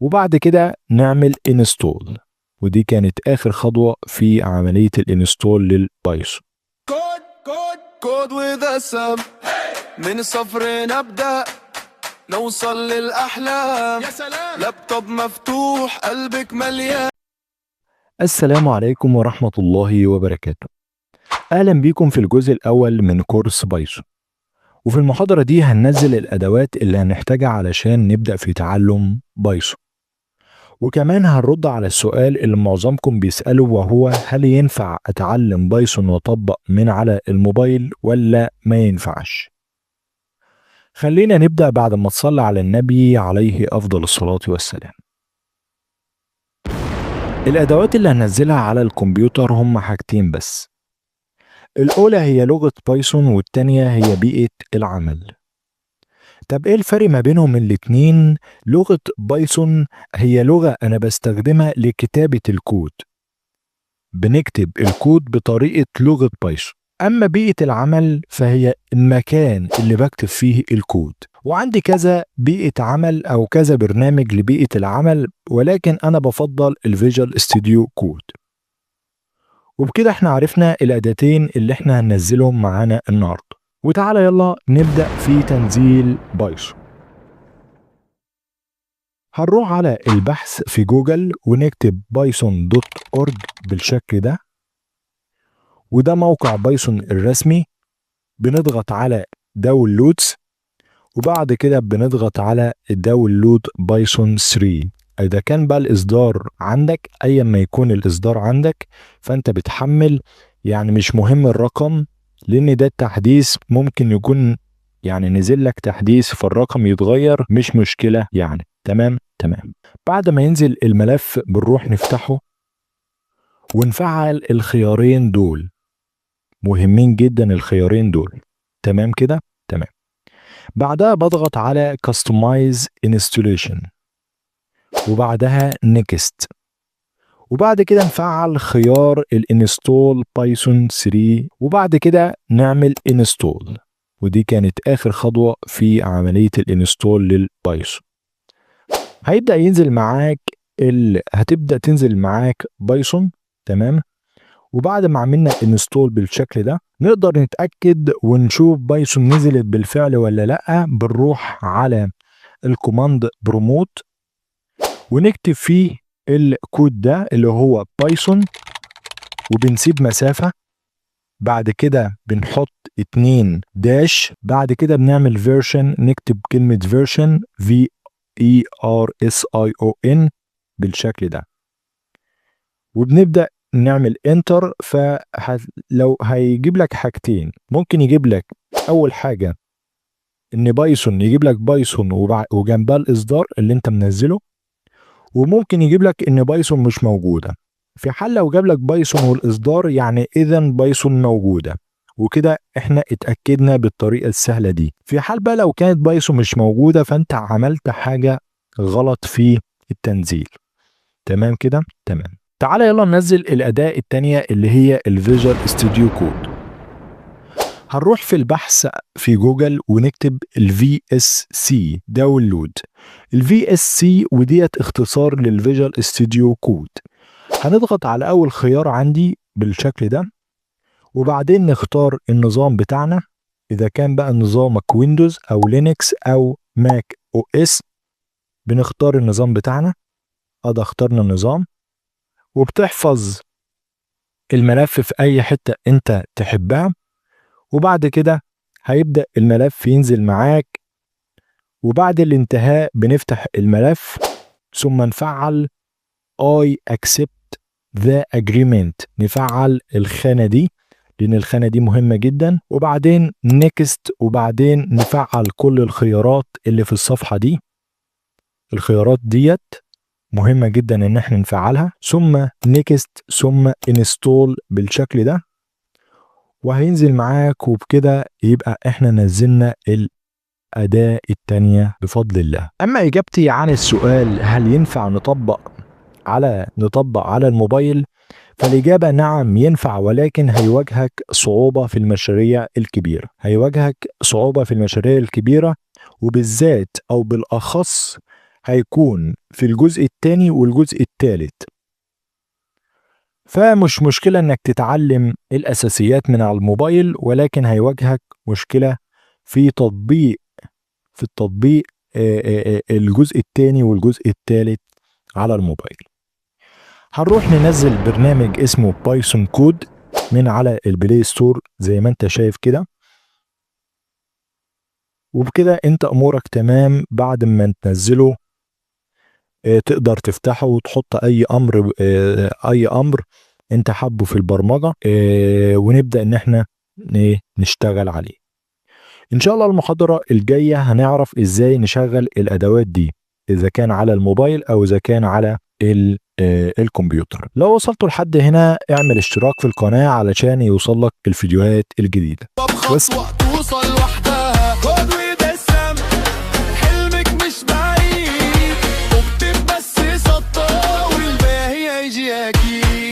وبعد كده نعمل انستول. ودي كانت اخر خطوة في عملية الانستول للبايثون. كود وذا سم من الصفر نبدأ نوصل للأحلام. يا سلام. لابتوب مفتوح قلبك مليان. السلام عليكم ورحمة الله وبركاته. اهلا بيكم في الجزء الاول من كورس بايثون. وفي المحاضرة دي هننزل الادوات اللي هنحتاجها علشان نبدأ في تعلم بايثون. وكمان هنرد على السؤال اللي معظمكم بيسأله، وهو هل ينفع اتعلم بايثون واطبق من على الموبايل ولا ما ينفعش؟ خلينا نبدأ بعد ما تصلي على النبي عليه افضل الصلاة والسلام. الادوات اللي هننزلها على الكمبيوتر هم حاجتين بس. الاولى هي لغة بايثون، والتانية هي بيئة العمل. طب ايه الفرق ما بينهم الاتنين؟ لغة بايثون هي لغة انا بستخدمها لكتابة الكود، بنكتب الكود بطريقة لغة بايثون. اما بيئة العمل فهي المكان اللي بكتب فيه الكود. وعندي كذا بيئة عمل او كذا برنامج لبيئة العمل، ولكن انا بفضل الفيجوال ستوديو كود. وبكده احنا عرفنا الاداتين اللي احنا هننزلهم معانا النهارده. وتعالى يلا نبدأ في تنزيل بايثون. هنروح على البحث في جوجل ونكتب python.org بالشكل ده، وده موقع بايثون الرسمي. بنضغط على داونلودز، وبعد كده بنضغط على داونلود بايثون 3. اذا كان بقى الاصدار عندك، ايا ما يكون الاصدار عندك فانت بتحمل، يعني مش مهم الرقم، لان ده التحديث ممكن يكون يعني نزل لك تحديث فالرقم يتغير، مش مشكلة يعني. تمام. بعد ما ينزل الملف بنروح نفتحه ونفعل الخيارين دول، مهمين جدا الخيارين دول. تمام كده. تمام. بعدها بضغط على Customize Installation، وبعدها Next، وبعد كده نفعل خيار الانستول بايثون 3، وبعد كده نعمل انستول. ودي كانت اخر خطوة في عملية الانستول للبايثون. هيبدأ ينزل معاك هتبدأ تنزل معاك بايثون. تمام. وبعد ما عملنا انستول بالشكل ده نقدر نتأكد ونشوف بايثون نزلت بالفعل ولا لأ. بنروح على الكوماند بروموت ونكتب فيه الكود ده اللي هو بايثون، وبنسيب مسافة. بعد كده بنحط 2 داش، بعد كده بنعمل فيرشن، نكتب كلمة فيرشن VERSION بالشكل ده، وبنبدأ نعمل انتر. فلو هيجيب لك حاجتين، ممكن يجيب لك اول حاجة ان بايثون، يجيب لك بايثون وجنبها الاصدار اللي انت منزله، وممكن يجيب لك ان بايثون مش موجودة. في حال لو جاب لك بايثون والاصدار، يعني اذا بايثون موجودة، وكده احنا اتأكدنا بالطريقة السهلة دي. في حال بقى لو كانت بايثون مش موجودة فانت عملت حاجة غلط في التنزيل. تمام كده. تمام. تعالى يلا ننزل الأداة التانية اللي هي الفيجوال ستوديو كود. هنروح في البحث في جوجل ونكتب VSC داونلود. VSC وديت اختصار للفيجوال ستوديو كود. هنضغط على أول خيار عندي بالشكل ده، وبعدين نختار النظام بتاعنا، إذا كان بقى نظامك ويندوز أو لينكس أو ماك أو إس بنختار النظام بتاعنا. اخترنا النظام، وبتحفظ الملف في اي حتة انت تحبها. وبعد كده هيبدأ الملف ينزل معاك، وبعد الانتهاء بنفتح الملف ثم نفعل I accept the agreement، نفعل الخانة دي لان الخانة دي مهمة جدا، وبعدين next، وبعدين نفعل كل الخيارات اللي في الصفحة دي. الخيارات ديت مهمة جدا ان احنا نفعلها، ثم نيكست، ثم انستول بالشكل ده، وهينزل معاك. وبكده يبقى احنا نزلنا الأداة التانية بفضل الله. اما اجابتي عن السؤال هل ينفع نطبق على الموبايل، فالإجابة نعم ينفع، ولكن هيواجهك صعوبة في المشاريع الكبيرة. وبالذات أو بالأخص هيكون في الجزء الثاني والجزء الثالث. فمش مشكلة انك تتعلم الاساسيات من على الموبايل، ولكن هيواجهك مشكلة في التطبيق الجزء الثاني والجزء الثالث على الموبايل. هنروح ننزل برنامج اسمه بايثون كود من على البلاي ستور زي ما انت شايف كده، وبكده انت امورك تمام. بعد ما تنزله تقدر تفتحه وتحط اي امر انت حابه في البرمجة، ونبدأ ان احنا نشتغل عليه. ان شاء الله المحاضرة الجاية هنعرف ازاي نشغل الادوات دي، اذا كان على الموبايل او اذا كان على الكمبيوتر. لو وصلتوا لحد هنا اعمل اشتراك في القناة علشان يوصلك الفيديوهات الجديدة. بخطوة توصل وحدها، كود ودسم حلمك مش بعيد، اكتب بس سطر والباقي هيجي اكيد.